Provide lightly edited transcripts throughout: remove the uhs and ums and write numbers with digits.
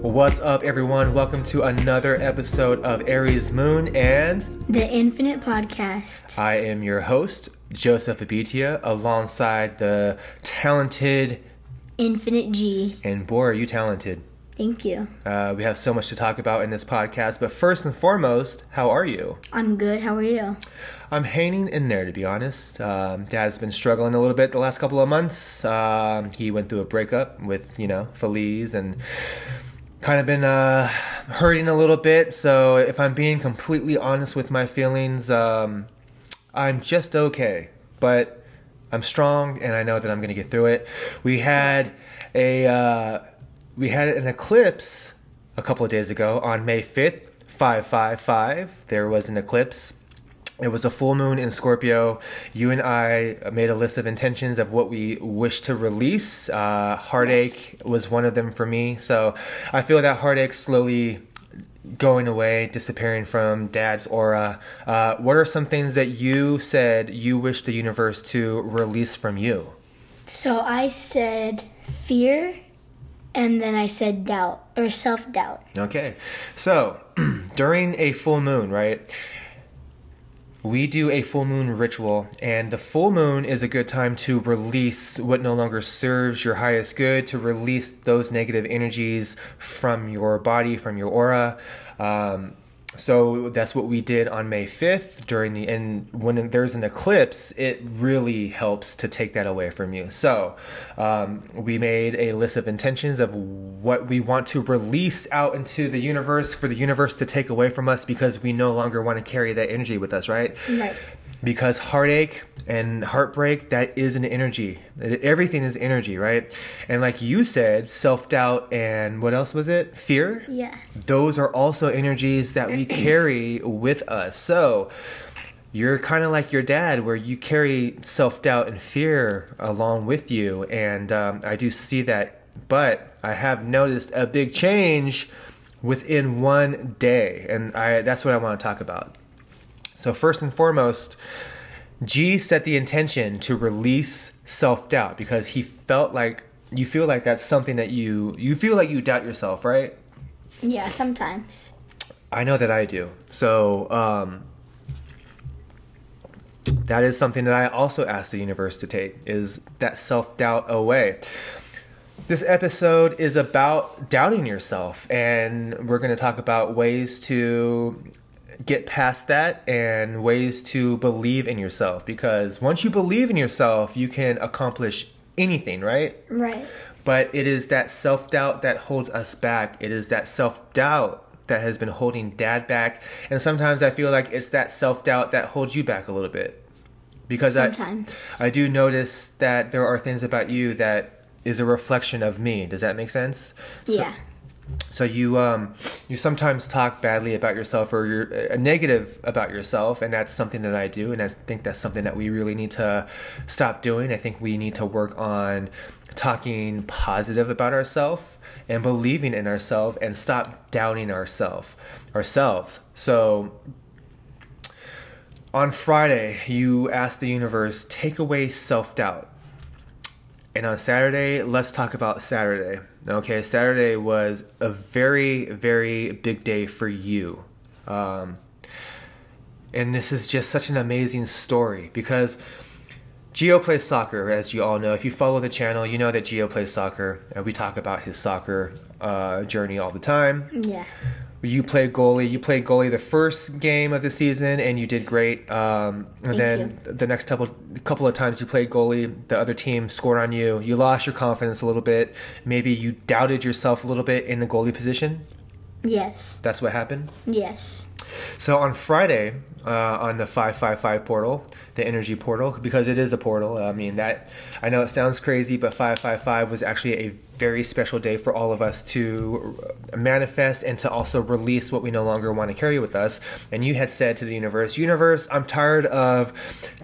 What's up, everyone? Welcome to another episode of Aries Moon and The Infinite Podcast. I am your host, Joseph Abitia, alongside the talented Infinite G. And boy, are you talented. Thank you. We have so much to talk about in this podcast, but first and foremost, how are you? I'm good. How are you? I'm hanging in there, to be honest. Dad's been struggling a little bit the last couple of months. He went through a breakup with, Feliz and kind of been hurting a little bit. So if I'm being completely honest with my feelings, I'm just okay. But I'm strong, and I know that I'm going to get through it. We had an eclipse a couple of days ago on May 5th, 555. There was an eclipse. It was a full moon in Scorpio. You and I made a list of intentions of what we wish to release. Heartache was one of them for me. So I feel that heartache slowly going away, disappearing from Dad's aura. What are some things that you said you wish the universe to release from you? So I said fear, and then I said doubt or self-doubt. Okay. So during a full moon, right? We do a full moon ritual, and the full moon is a good time to release what no longer serves your highest good, to release those negative energies from your body, from your aura. So that's what we did on May 5th and when there's an eclipse, it really helps to take that away from you. So we made a list of intentions of what we want to release out into the universe for the universe to take away from us because we no longer want to carry that energy with us, right? Right. Because heartache and heartbreak, that is an energy. Everything is energy, right? And like you said, self-doubt and what else was it? Fear? Yes. Those are also energies that we carry with us. So you're kind of like your dad, where you carry self-doubt and fear along with you. And I do see that. But I have noticed a big change within one day. And that's what I want to talk about. So first and foremost, G set the intention to release self-doubt because he felt like you feel like that's something that you feel like you doubt yourself, right? Yeah, sometimes. I know that I do. So that is something that I also asked the universe to take, is that self-doubt away. This episode is about doubting yourself, and we're going to talk about ways to get past that and ways to believe in yourself, because once you believe in yourself, you can accomplish anything, right? Right. But it is that self-doubt that holds us back. It is that self-doubt that has been holding Dad back. And sometimes I feel like it's that self-doubt that holds you back a little bit. Because sometimes. I do notice that there are things about you that is a reflection of me. Does that make sense? Yeah. So you sometimes talk badly about yourself, or you're negative about yourself, and that's something that I do, and I think that's something that we really need to stop doing. I think we need to work on talking positive about ourselves and believing in ourselves, and stop doubting ourselves. So on Friday, you asked the universe, take away self-doubt. And on Saturday, let's talk about Saturday. Okay, Saturday was a very, very big day for you. And this is just such an amazing story because Gio plays soccer, as you all know. If you follow the channel, you know that Gio plays soccer. We talk about his soccer journey all the time. Yeah. You played goalie. You played goalie the first game of the season, and you did great. And then the next couple of times you played goalie, the other team scored on you. You lost your confidence a little bit. Maybe you doubted yourself a little bit in the goalie position. Yes. That's what happened? Yes. So on Friday, on the 555 portal, the energy portal, because it is a portal. I know it sounds crazy, but 555 was actually a very special day for all of us to manifest and to also release what we no longer want to carry with us. And you had said to the universe, I'm tired of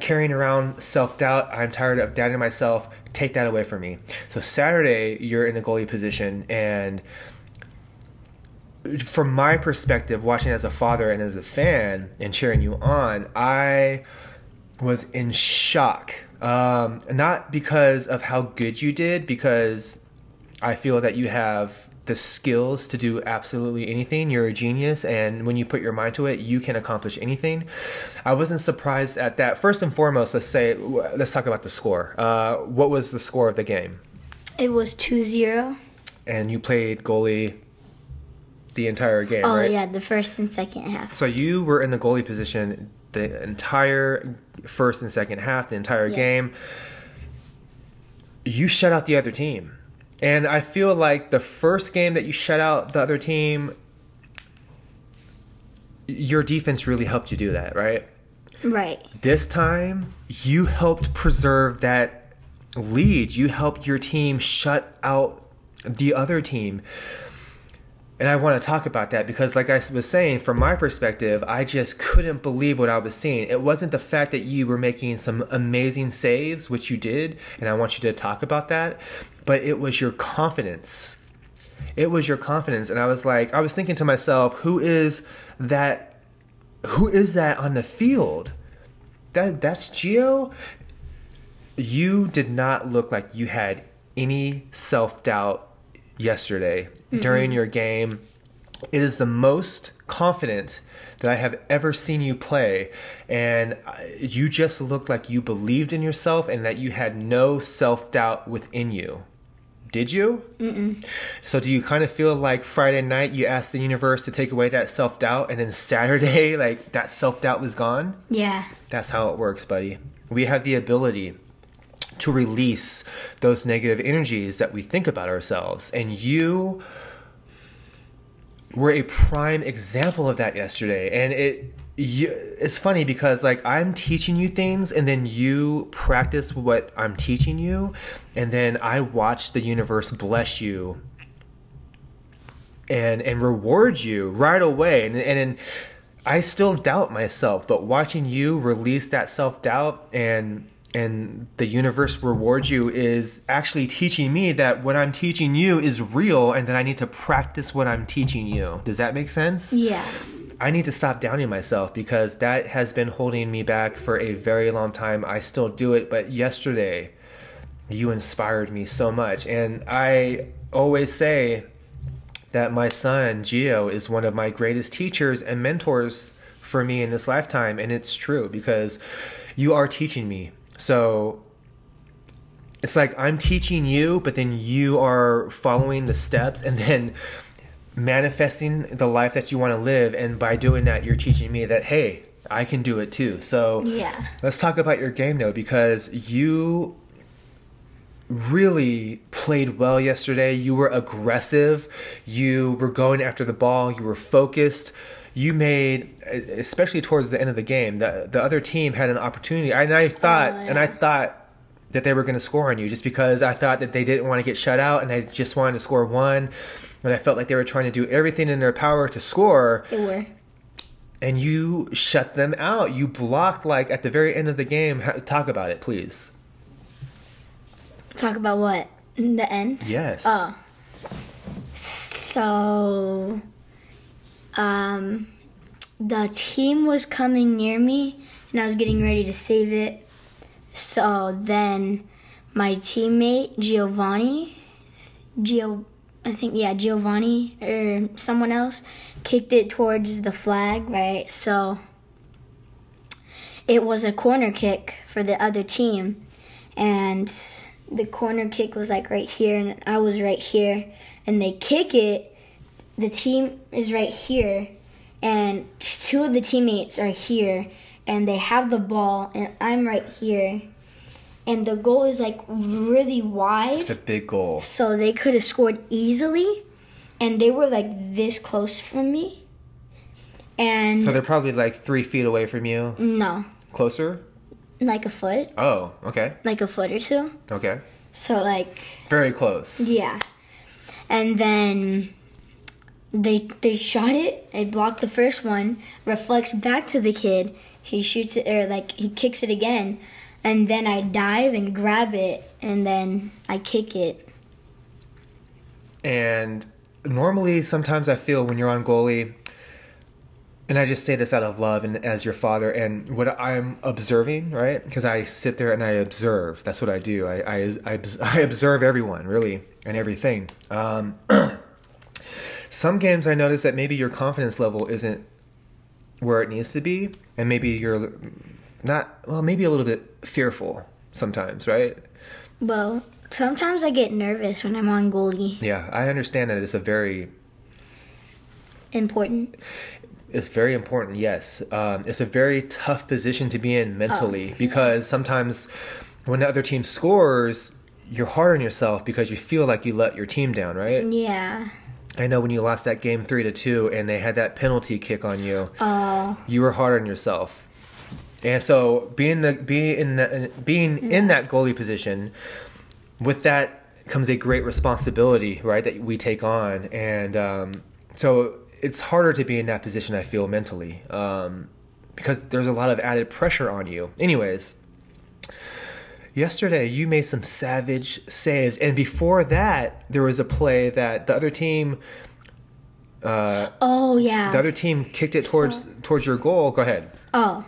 carrying around self-doubt. I'm tired of doubting myself. Take that away from me. So Saturday, you're in a goalie position, and from my perspective, watching as a father and as a fan and cheering you on, I was in shock. Not because of how good you did, because I feel that you have the skills to do absolutely anything. You're a genius, and when you put your mind to it, you can accomplish anything. I wasn't surprised at that. First and foremost, let's talk about the score. What was the score of the game? It was 2-0. And you played goalie the entire game, Oh, right? yeah, the first and second half. So you were in the goalie position the entire first and second half, the entire game. You shut out the other team. And I feel like the first game that you shut out the other team, your defense really helped you do that, right? Right. This time, you helped preserve that lead. You helped your team shut out the other team. And I want to talk about that because, like I was saying, from my perspective, I just couldn't believe what I was seeing. It wasn't the fact that you were making some amazing saves, which you did, and I want you to talk about that, but it was your confidence. It was your confidence. And I was thinking to myself, who is that on the field? That's Gio? You did not look like you had any self-doubt yesterday during your game. It is the most confident that I have ever seen you play, and you just looked like you believed in yourself and that you had no self-doubt within you. Did you? Mm-mm. So do you kind of feel like Friday night you asked the universe to take away that self-doubt, and then Saturday, like, that self-doubt was gone? Yeah. That's how it works, buddy. We have the ability to release those negative energies that we think about ourselves. And you were a prime example of that yesterday. And it's funny because, like, I'm teaching you things and then you practice what I'm teaching you. And then I watch the universe bless you and reward you right away. And I still doubt myself, but watching you release that self-doubt and the universe rewards you is actually teaching me that what I'm teaching you is real and that I need to practice what I'm teaching you. Does that make sense? Yeah. I need to stop doubting myself because that has been holding me back for a very long time. I still do it, but yesterday you inspired me so much. And I always say that my son, Gio, is one of my greatest teachers and mentors for me in this lifetime. And it's true because you are teaching me. So it's like I'm teaching you, but then you are following the steps and then manifesting the life that you want to live. And by doing that, you're teaching me that, hey, I can do it too. So yeah. Let's talk about your game though, because you really played well yesterday. You were aggressive. You were going after the ball. You were focused. You made, especially towards the end of the game, the other team had an opportunity. And I thought that they were going to score on you just because I thought that they didn't want to get shut out and they just wanted to score one. And I felt like they were trying to do everything in their power to score. They were. And you shut them out. You blocked, like, at the very end of the game. Talk about it, please. Talk about what? In the end? Yes. Oh. So... the team was coming near me and I was getting ready to save it. So then my teammate Giovanni or someone else kicked it towards the flag, right? So it was a corner kick for the other team, and the corner kick was like right here and I was right here, and they kick it. The team is right here, and two of the teammates are here, and they have the ball, and I'm right here. And the goal is, like, really wide. It's a big goal. So they could have scored easily, and they were, like, this close from me. And so they're probably, like, 3 feet away from you? No. Closer? Like a foot. Oh, okay. Like a foot or two. Okay. So, like... Very close. Yeah. And then... They shot it. It blocked the first one. Reflects back to the kid. He shoots it, or like he kicks it again, and then I dive and grab it, and then I kick it. And normally, sometimes I feel when you're on goalie, and I just say this out of love and as your father, and what I'm observing, right? Because I sit there and I observe. That's what I do. I observe everyone, really, and everything. Some games I notice that maybe your confidence level isn't where it needs to be, and maybe you're not, well, maybe a little bit fearful sometimes, right? Well, sometimes I get nervous when I'm on goalie. Yeah, I understand that it's a very... Important. It's very important, yes. It's a very tough position to be in mentally because sometimes when the other team scores, you're hard on yourself because you feel like you let your team down, right? Yeah. I know when you lost that game 3-2 and they had that penalty kick on you, Oh. you were hard on yourself. And so being in that goalie position, with that comes a great responsibility, right, that we take on. And so it's harder to be in that position, I feel, mentally, because there's a lot of added pressure on you. Anyways, yesterday you made some savage saves, and before that, there was a play that the other team... Oh, yeah. The other team kicked it towards your goal. Go ahead. Oh.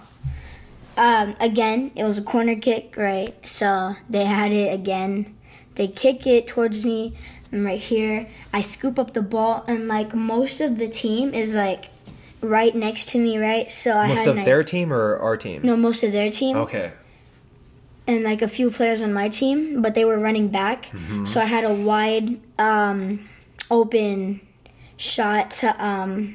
Again, it was a corner kick, right? So they had it again. They kick it towards me. And right here, I scoop up the ball, and like most of the team is like right next to me, right? So I Most had of their team or our team? No, most of their team. Okay. And like a few players on my team, but they were running back. Mm-hmm. So I had a wide open shot to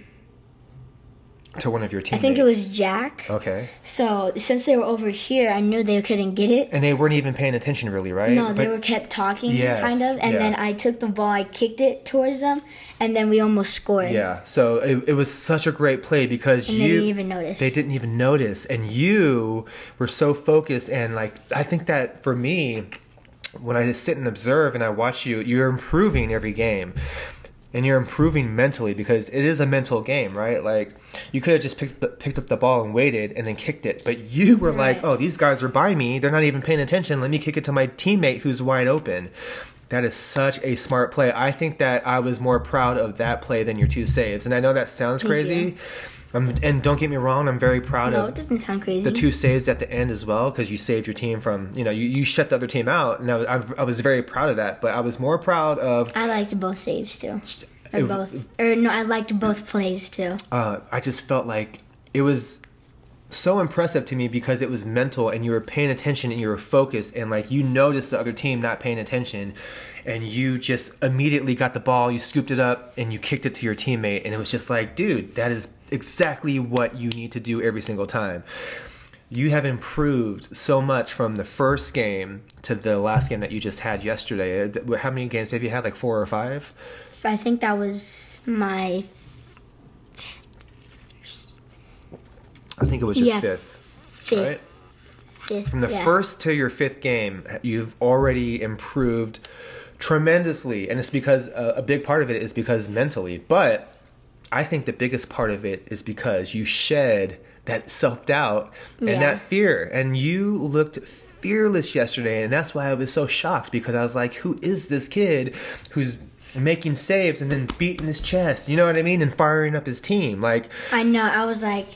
To one of your teammates. I think it was Jack. Okay. So since they were over here, I knew they couldn't get it. And they weren't even paying attention, really, right? No, they were kept talking, Yes, kind of. And yeah. then I took the ball, I kicked it towards them, and then we almost scored. Yeah. So it was such a great play because And they didn't even notice. They didn't even notice, and you were so focused. And like, I think that for me, when I just sit and observe and I watch you, you're improving every game. And you're improving mentally because it is a mental game, right? Like, you could have just picked up the ball and waited and then kicked it. But you were Right. like, oh, these guys are by me. They're not even paying attention. Let me kick it to my teammate who's wide open. That is such a smart play. I think that I was more proud of that play than your two saves. And I know that sounds Thank crazy. And don't get me wrong, I'm very proud No, of it doesn't sound crazy. the two saves at the end as well, because you saved your team from, you shut the other team out. And I was very proud of that. But I was more proud of... I liked both saves too. I liked both plays too. I just felt like it was so impressive to me because it was mental and you were paying attention and you were focused and like you noticed the other team not paying attention and you just immediately got the ball, you scooped it up and you kicked it to your teammate, and it was just like, dude, that is exactly what you need to do every single time. You have improved so much from the first game to the last game that you just had yesterday. How many games have you had? Like 4 or 5? I think that was my... I think it was your fifth. Right? Fifth. From the first to your 5th game, you've already improved tremendously. And it's because a big part of it is because mentally. But I think the biggest part of it is because you shed that self-doubt and that fear. And you looked fearless yesterday. And that's why I was so shocked, because I was like, who is this kid who's making saves and then beating his chest, you know what I mean, and firing up his team? Like, I know, I was like,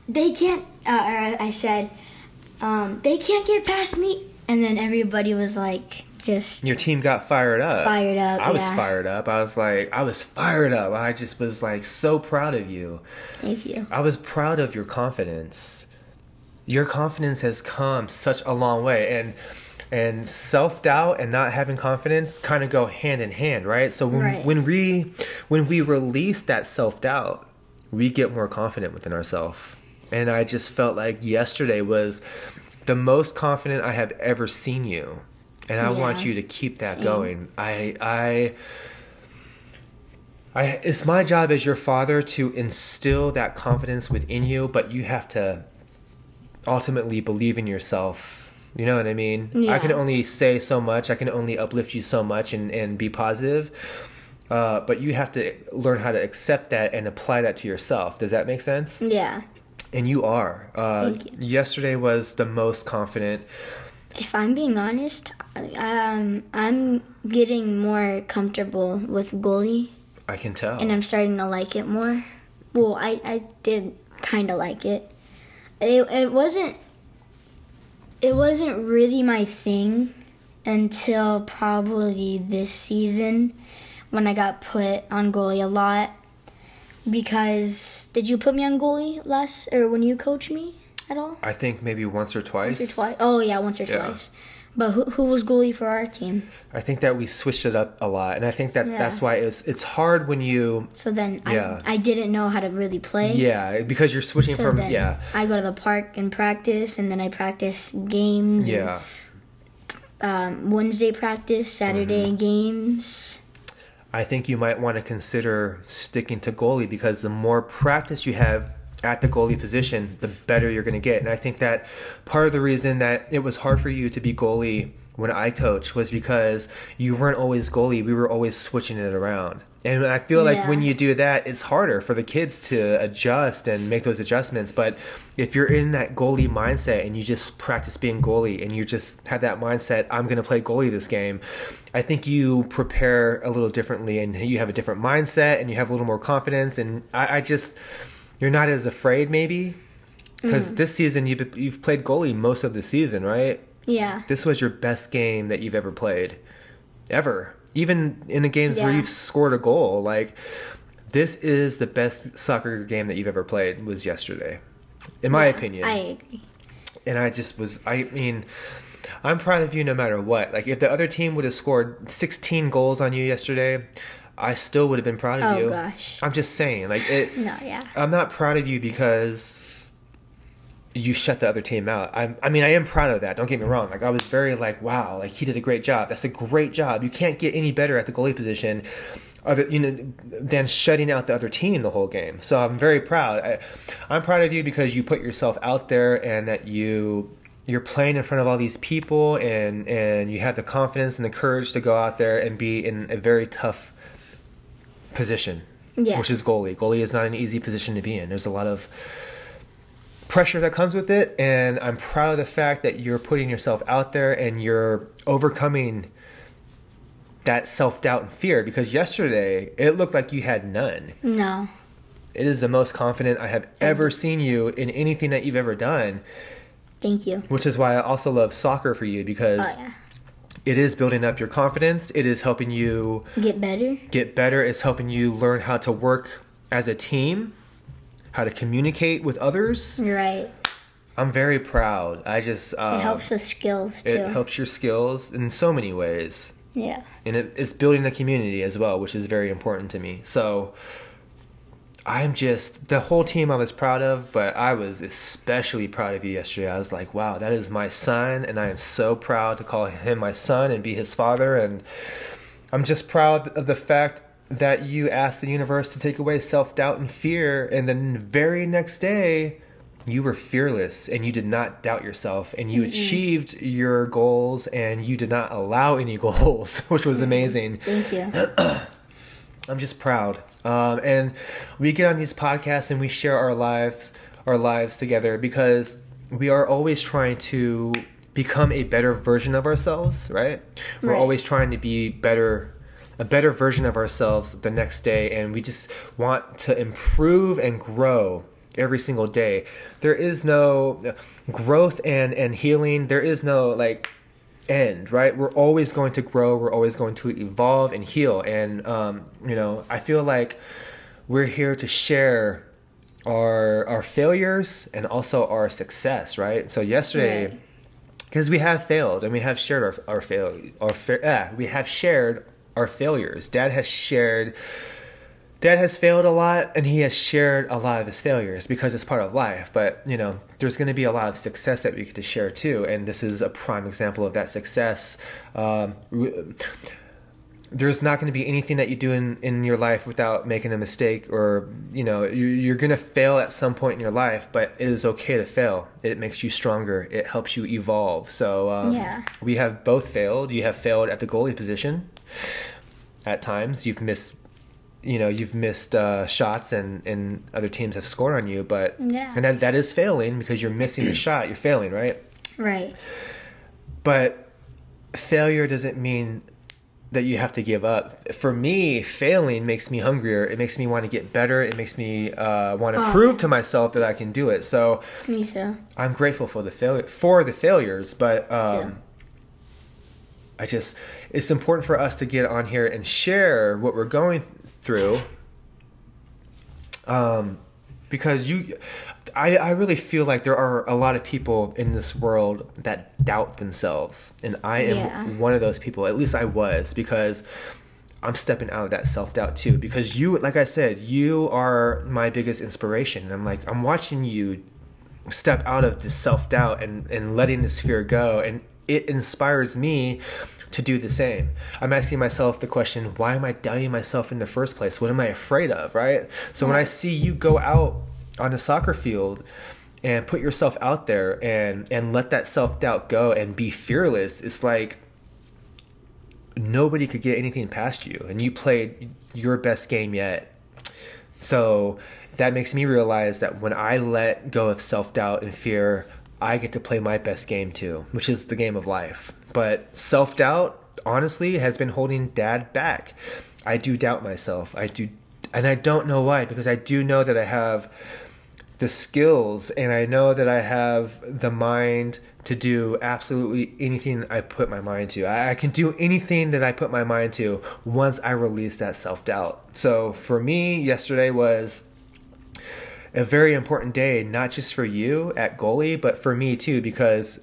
they can't, I said, they can't get past me, and then everybody was like, just... Your team got fired up. I was fired up. I was fired up. I just was like so proud of you. Thank you. I was proud of your confidence. Your confidence has come such a long way, and self-doubt and not having confidence kind of go hand in hand, right? So when we release that self-doubt, we get more confident within ourselves. And I just felt like yesterday was the most confident I have ever seen you. And I want you to keep that going. It's my job as your father to instill that confidence within you, but you have to ultimately believe in yourself. You know what I mean? Yeah. I can only say so much. I can only uplift you so much and be positive. But you have to learn how to accept that and apply that to yourself. Does that make sense? Yeah. And you are. Thank you. Yesterday was the most confident. If I'm being honest, I'm getting more comfortable with goalie. I can tell. And I'm starting to like it more. Well, I did kind of like it. It wasn't really my thing until probably this season when I got put on goalie a lot. Because did you put me on goalie when you coached me at all? I think maybe once or twice. Once or twice. Oh yeah, once or twice. But who was goalie for our team? I think that we switched it up a lot, and I think that's why it's hard when you. So then I didn't know how to really play. Yeah, because you're switching from I go to the park and practice, and then I practice games. Yeah. Wednesday practice, Saturday games. I think you might want to consider sticking to goalie because the more practice you have at the goalie position, the better you're going to get. And I think that part of the reason that it was hard for you to be goalie when I coached was because you weren't always goalie. We were always switching it around. And I feel like when you do that, it's harder for the kids to adjust and make those adjustments. But if you're in that goalie mindset and you just practice being goalie and you just have that mindset, I'm going to play goalie this game, I think you prepare a little differently and you have a different mindset and you have a little more confidence. And you're not as afraid maybe because this season you've played goalie most of the season, right? Yeah. This was your best game that you've ever played. Ever. Even in the games where you've scored a goal. Like, this is the best soccer game that you've ever played was yesterday. In my opinion. I agree. And I'm proud of you no matter what. Like, if the other team would have scored 16 goals on you yesterday, I still would have been proud of you. Oh, gosh. I'm just saying. Like, I'm not proud of you because you shut the other team out. I am proud of that. Don't get me wrong. Like, I was very like, wow, like he did a great job. That's a great job. You can't get any better at the goalie position than shutting out the other team the whole game. So I'm very proud. I'm proud of you because you put yourself out there and that you're playing in front of all these people and you have the confidence and the courage to go out there and be in a very tough position, which is goalie. Goalie is not an easy position to be in. There's a lot of pressure that comes with it, and I'm proud of the fact that you're putting yourself out there and you're overcoming that self-doubt and fear, because yesterday it looked like you had none. No. It is the most confident I have ever seen you in anything that you've ever done. Thank you. Which is why I also love soccer for you, because it is building up your confidence. It is helping you get better. It's helping you learn how to work as a team, how to communicate with others. Right. I'm very proud. It helps with skills, too. It helps your skills in so many ways. Yeah. And it's building a community as well, which is very important to me. So the whole team I was proud of, but I was especially proud of you yesterday. I was like, wow, that is my son, and I am so proud to call him my son and be his father. And I'm just proud of the fact that you asked the universe to take away self-doubt and fear, and then the very next day you were fearless and you did not doubt yourself and you achieved your goals and you did not allow any goals, which was amazing. Thank you. I'm just proud. And we get on these podcasts and we share our lives together because we are always trying to become a better version of ourselves, right? We're always trying to be a better version of ourselves the next day, and we just want to improve and grow every single day. There is no growth and healing. There is no end, right? We're always going to grow. We're always going to evolve and heal. And I feel like we're here to share our failures and also our success, right? So yesterday, because we have failed and we have shared we have shared our failures. Dad has failed a lot, and he has shared a lot of his failures because it's part of life. But, there's going to be a lot of success that we get to share too. And this is a prime example of that success. There's not going to be anything that you do in your life without making a mistake, or, you're going to fail at some point in your life, but it is okay to fail. It makes you stronger. It helps you evolve. So we have both failed. You have failed at the goalie position. At times you've missed shots and other teams have scored on you, but and that is failing because you're missing the shot. You're failing, right? Right. But failure doesn't mean that you have to give up. For me, failing makes me hungrier. It makes me want to get better. It makes me want to prove to myself that I can do it. So Me too. I'm grateful for the failures, but it's important for us to get on here and share what we're going through. Because I really feel like there are a lot of people in this world that doubt themselves. And I am one of those people. At least I was, because I'm stepping out of that self-doubt too. Because you, like I said, you are my biggest inspiration. And I'm watching you step out of this self-doubt and letting this fear go. And it inspires me to do the same. I'm asking myself the question, why am I doubting myself in the first place? What am I afraid of, right? So when I see you go out on the soccer field and put yourself out there and let that self-doubt go and be fearless, it's like nobody could get anything past you, and you played your best game yet. So that makes me realize that when I let go of self-doubt and fear, I get to play my best game too, which is the game of life. But self-doubt, honestly, has been holding Dad back. I do doubt myself. And I don't know why, because I do know that I have the skills, and I know that I have the mind to do absolutely anything I put my mind to. I can do anything that I put my mind to once I release that self-doubt. So for me, yesterday was a very important day, not just for you at goalie, but for me too, because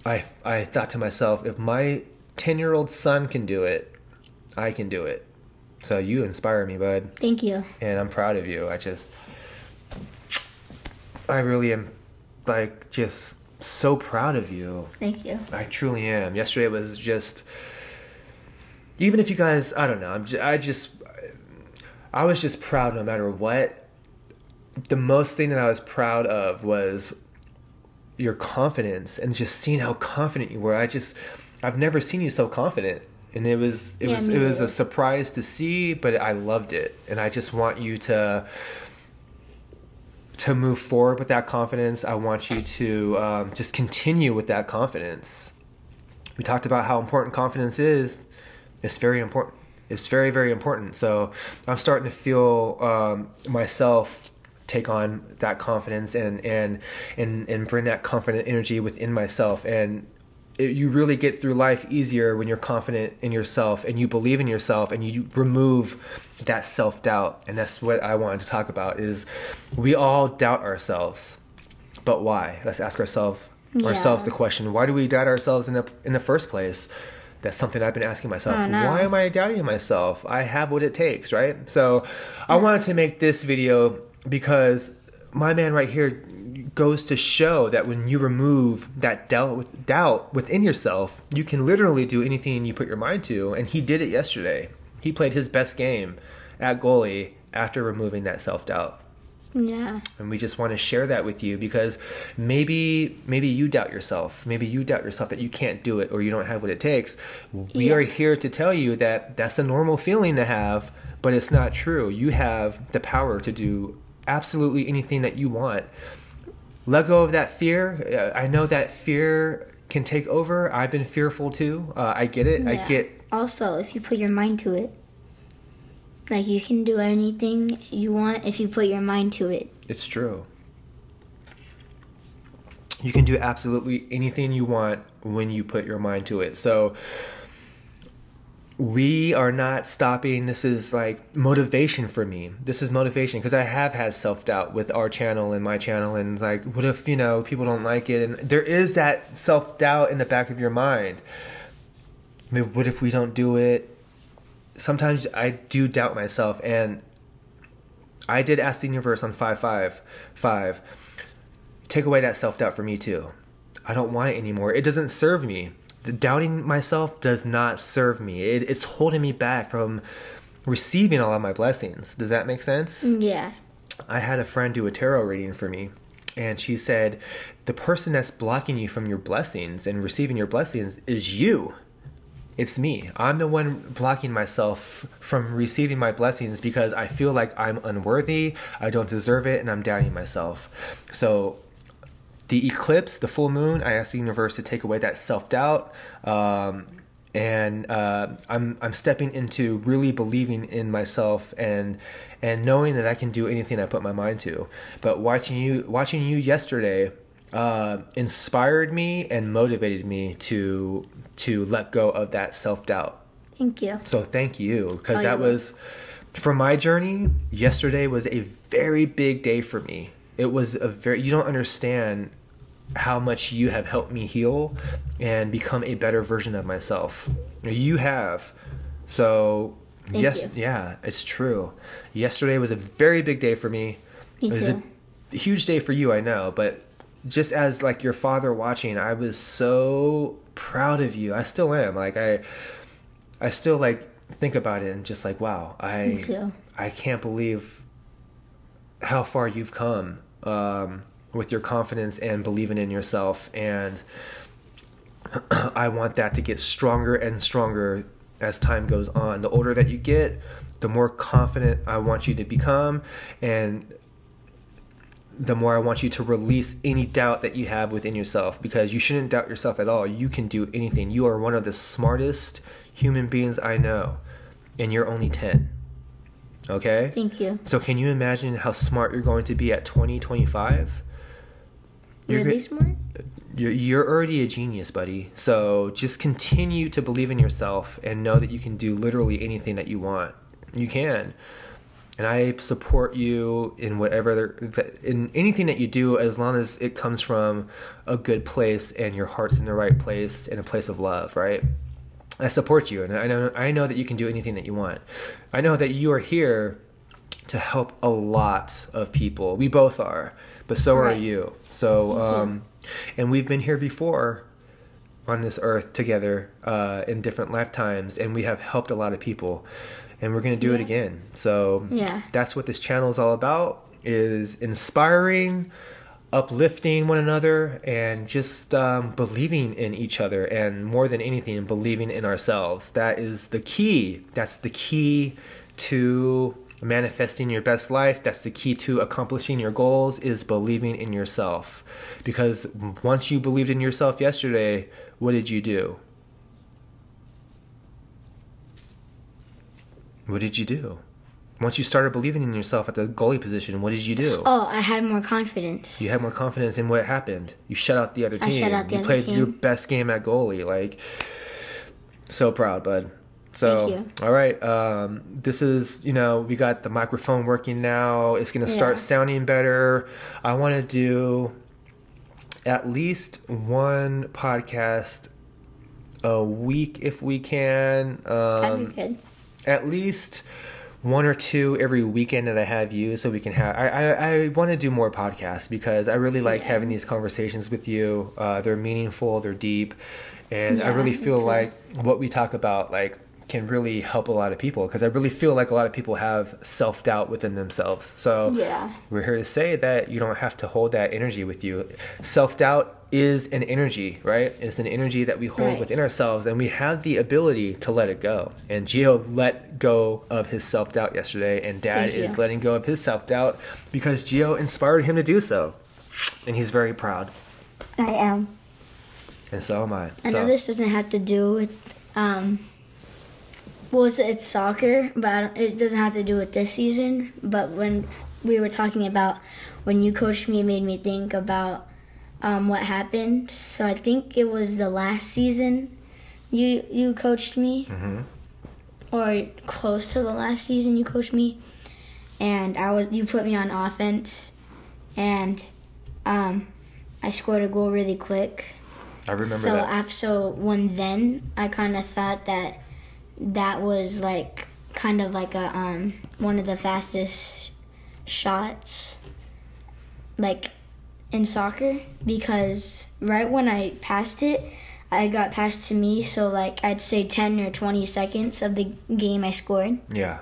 I thought to myself, if my 10-year-old son can do it, I can do it. So you inspire me, bud. Thank you. And I'm proud of you. I really am, just so proud of you. Thank you. I truly am. Yesterday was just, even if you guys, I don't know, I was just proud no matter what. The most thing that I was proud of was your confidence, and just seeing how confident you were. I've never seen you so confident, and it was a surprise to see, but I loved it. And I just want you to move forward with that confidence. I want you to just continue with that confidence. We talked about how important confidence is. It's very important. It's very, very important. So I'm starting to feel myself take on that confidence and bring that confident energy within myself. And you really get through life easier when you're confident in yourself and you believe in yourself and you remove that self-doubt. And that's what I wanted to talk about, is we all doubt ourselves, but why? Let's ask ourselves the question, why do we doubt ourselves in the first place? That's something I've been asking myself. Oh, no. Why am I doubting myself? I have what it takes, right? So I wanted to make this video because my man right here goes to show that when you remove that doubt within yourself, you can literally do anything you put your mind to. And he did it yesterday. He played his best game at goalie after removing that self-doubt. Yeah. And we just want to share that with you, because maybe you doubt yourself. Maybe you doubt yourself that you can't do it or you don't have what it takes. We are here to tell you that that's a normal feeling to have, but it's not true. You have the power to do absolutely anything that you want. Let go of that fear. I know that fear can take over. I've been fearful too. I get it. Yeah. Also, if you put your mind to it, you can do anything you want if you put your mind to it. It's true. You can do absolutely anything you want when you put your mind to it. So we are not stopping. This is motivation for me. This is motivation because I have had self-doubt with our channel and my channel, and what if, people don't like it? And there is that self-doubt in the back of your mind. I mean, what if we don't do it? Sometimes I do doubt myself, and I did ask the universe on 555, take away that self-doubt for me too. I don't want it anymore. It doesn't serve me. The doubting myself does not serve me. It's holding me back from receiving all of my blessings. Does that make sense? Yeah. I had a friend do a tarot reading for me, and she said, the person that's blocking you from your blessings and receiving your blessings is you. It's me. I'm the one blocking myself from receiving my blessings because I feel like I'm unworthy, I don't deserve it, and I'm doubting myself. So the eclipse, the full moon, I asked the universe to take away that self-doubt. and I'm stepping into really believing in myself and knowing that I can do anything I put my mind to. But watching you yesterday inspired me and motivated me to let go of that self-doubt. Thank you. So thank you, because Oh, that you're was, for my journey, yesterday was a very big day for me. It was you don't understand how much you have helped me heal and become a better version of myself. You have. So Thank yes, you. yeah, it's true. Yesterday was a very big day for me. Me It was too. a huge day for you, I know, but just as like your father watching, I was so proud of you. I still am. Like I still like think about it and just like, wow, Me too. I can't believe how far you've come with your confidence and believing in yourself. And I want that to get stronger and stronger as time goes on. The older that you get, the more confident I want you to become, and the more I want you to release any doubt that you have within yourself, because you shouldn't doubt yourself at all. You can do anything. You are one of the smartest human beings I know, and you're only 10. Okay? Thank you. So can you imagine how smart you're going to be at 20, 25? Really smart? You're already a genius, buddy. So just continue to believe in yourself and know that you can do literally anything that you want. You can. And I support you in in anything that you do, as long as it comes from a good place and your heart's in the right place, in a place of love, right? I support you, and I know that you can do anything that you want. I know that you are here to help a lot of people. We both are, but so are Right. you. So, Thank you. and we've been here before on this earth together in different lifetimes, and we have helped a lot of people, and we're going to do it Yeah. again. So Yeah. that's what this channel is all about, is inspiring, uplifting one another, and just believing in each other, and more than anything, believing in ourselves. That is the key. That's the key to manifesting your best life. That's the key to accomplishing your goals, is believing in yourself. Because once you believed in yourself yesterday, what did you do? What did you do? Once you started believing in yourself at the goalie position, what did you do? Oh, I had more confidence. You had more confidence in what happened. You shut out the other team. I shut out the you other played team. your best game at goalie. Like, so proud, bud. So, Thank you. all right. This is, we got the microphone working now. It's going to start Yeah. sounding better. I want to do at least one podcast a week if we can. That'd be good. At least one or two every weekend that I have you, so we can have. I want to do more podcasts, because I really like Yeah. having these conversations with you. They're meaningful, they're deep, and I Yeah, really me feel too. like what we talk about can really help a lot of people, because I really feel like a lot of people have self-doubt within themselves. So Yeah. we're here to say that you don't have to hold that energy with you. Self-doubt is an energy, right? It's an energy that we hold Right. within ourselves, and we have the ability to let it go. And Gio let go of his self-doubt yesterday, and Dad Thank you. is letting go of his self-doubt because Gio inspired him to do so. And he's very proud. I am. And so am I. I So know this doesn't have to do with, it's soccer, but it doesn't have to do with this season. But when we were talking about when you coached me, it made me think about what happened. So I think it was the last season you coached me, Mhm. or close to the last season you coached me, and you put me on offense, and I scored a goal really quick. I remember So that. when then I kind of thought that was like kind of like a one of the fastest shots like in soccer, because right when I passed it, I got passed to me, so like I'd say 10 or 20 seconds of the game I scored. Yeah.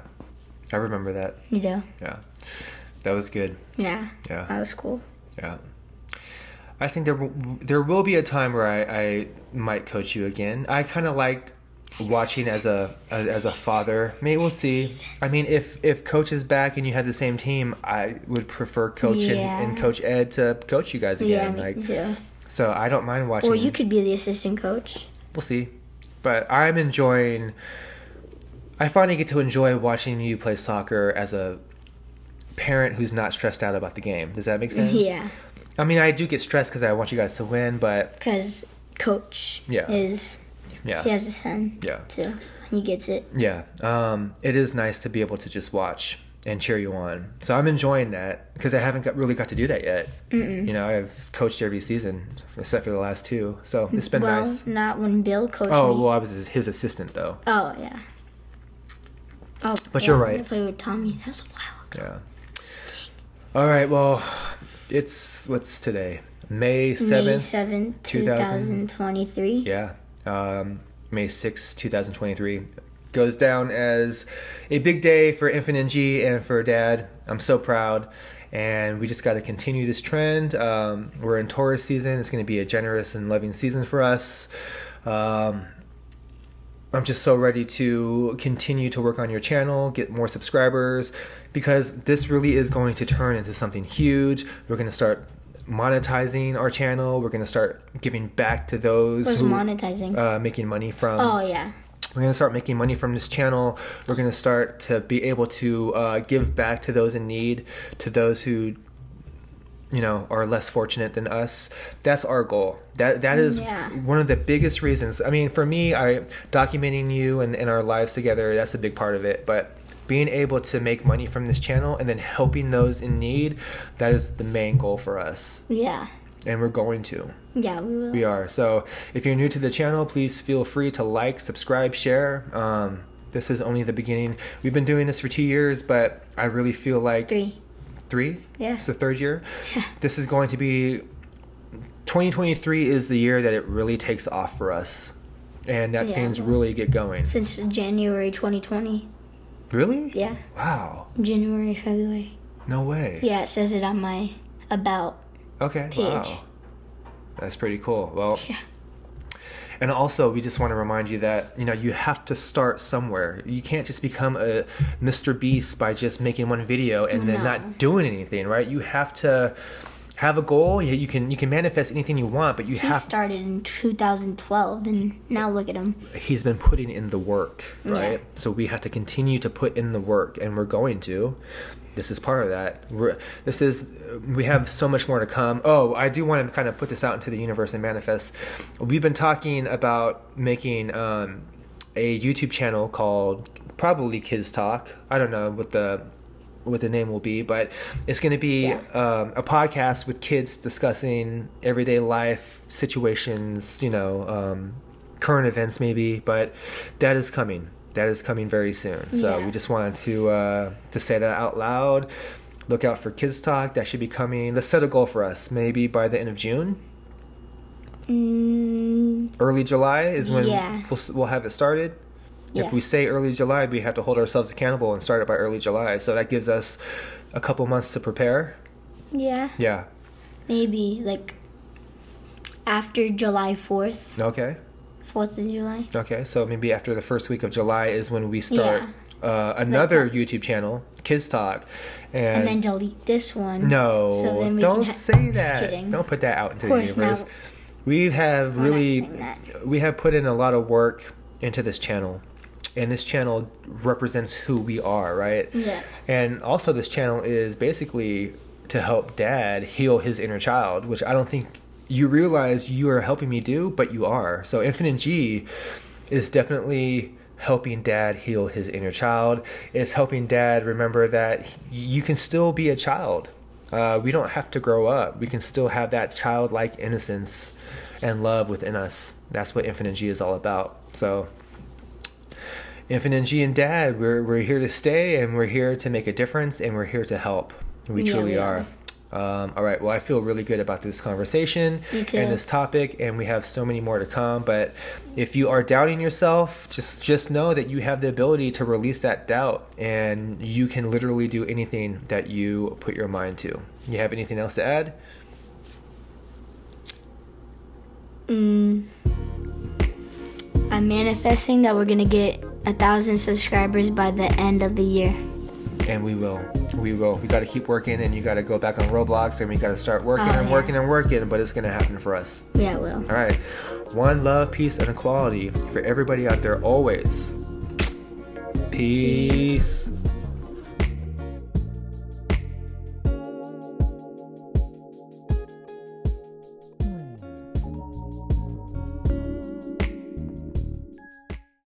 I remember that. You know? Yeah. That was good. Yeah. Yeah. That was cool. Yeah. I think there will be a time where I might coach you again. I kind of like watching as a father. Maybe we'll see. I mean, if Coach is back and you had the same team, I would prefer Coach Yeah. and Coach Ed to coach you guys Yeah, again. me too. So I don't mind watching. Or you could be the assistant coach. We'll see. But I finally get to enjoy watching you play soccer as a parent who's not stressed out about the game. Does that make sense? Yeah. I mean, I do get stressed because I want you guys to win, but Because Coach he has a son. Yeah. So he gets it. Yeah. It is nice to be able to just watch and cheer you on. So I'm enjoying that because I haven't really got to do that yet. You know, I've coached every season except for the last 2. So it's been nice. Well, not when Bill coached me. Well, I was his assistant though. Oh, yeah. Oh, But you're right. I played with Tommy. That was a while ago. Yeah. All right. Well, what's today? May 7th, 2023. Yeah. May 6th, 2023. Goes down as a big day for Infant NG and for Dad. I'm so proud. And we just got to continue this trend. We're in Taurus season. It's going to be a generous and loving season for us. I'm just so ready to continue to work on your channel, get more subscribers, because this really is going to turn into something huge. We're going to start monetizing our channel. We're going to start giving back to those who monetizing? Making money from. Oh, yeah. We're going to start making money from this channel. We're going to start to be able to give back to those in need, to those who, you know, are less fortunate than us. That's our goal. That is one of the biggest reasons. I mean, for me, documenting you and our lives together, that's a big part of it. But being able to make money from this channel and then helping those in need, that is the main goal for us. Yeah. And we're going to. Yeah, we will. We are. So if you're new to the channel, please feel free to like, subscribe, share. This is only the beginning. We've been doing this for 2 years, but I really feel like... 3? Yeah. It's the 3rd year? Yeah. This is going to be... 2023 is the year that it really takes off for us. And that things really get going. Since January 2020. Really? Yeah. Wow. January, February. No way. Yeah, it says it on my About page. Wow. That's pretty cool. Well, yeah. And also, we just want to remind you that, you know, you have to start somewhere. You can't just become a Mr. Beast by just making one video and then not doing anything, right? You have to have a goal. You can manifest anything you want, but he started in 2012, and now look at him. He's been putting in the work, right? Yeah. So we have to continue to put in the work, and we're going to. This is part of that. We have so much more to come. Oh, I do want to kind of put this out into the universe and manifest. We've been talking about making a YouTube channel called probably Kids Talk. I don't know what the name will be, but it's going to be a podcast with kids discussing everyday life situations, you know, current events maybe, but that is coming. That is coming very soon. So we just wanted to say that out loud. Look out for Kids Talk. That should be coming. Let's set a goal for us. Maybe by the end of June. Early July is when we'll have it started. Yeah. If we say early July, we have to hold ourselves accountable and start it by early July. So that gives us a couple months to prepare. Yeah. Yeah. Maybe like after July 4th. Okay. 4th of July. Okay, so maybe after the first week of July is when we start another YouTube channel, Kids Talk. And then delete this one. No, so then don't say that. Just kidding. Don't put that out into the universe. Now, we have put in a lot of work into this channel. And this channel represents who we are, right? Yeah. And also this channel is basically to help Dad heal his inner child, which I don't think you realize you are helping me do, but you are. So Infant NG is definitely helping Dad heal his inner child. It's helping Dad remember that you can still be a child. We don't have to grow up. We can still have that childlike innocence and love within us. That's what Infant NG is all about. So Infant NG and Dad, we're here to stay, and we're here to make a difference, and we're here to help. We truly are. All right, well, I feel really good about this conversation and this topic, and we have so many more to come. But if you are doubting yourself, just know that you have the ability to release that doubt, and you can literally do anything that you put your mind to. You have anything else to add? I'm manifesting that we're gonna get 1,000 subscribers by the end of the year. And we will. We got to keep working, and you got to go back on Roblox, and we got to start working and working and working, but it's going to happen for us. Yeah, it will. All right. One love, peace, and equality for everybody out there always. Peace.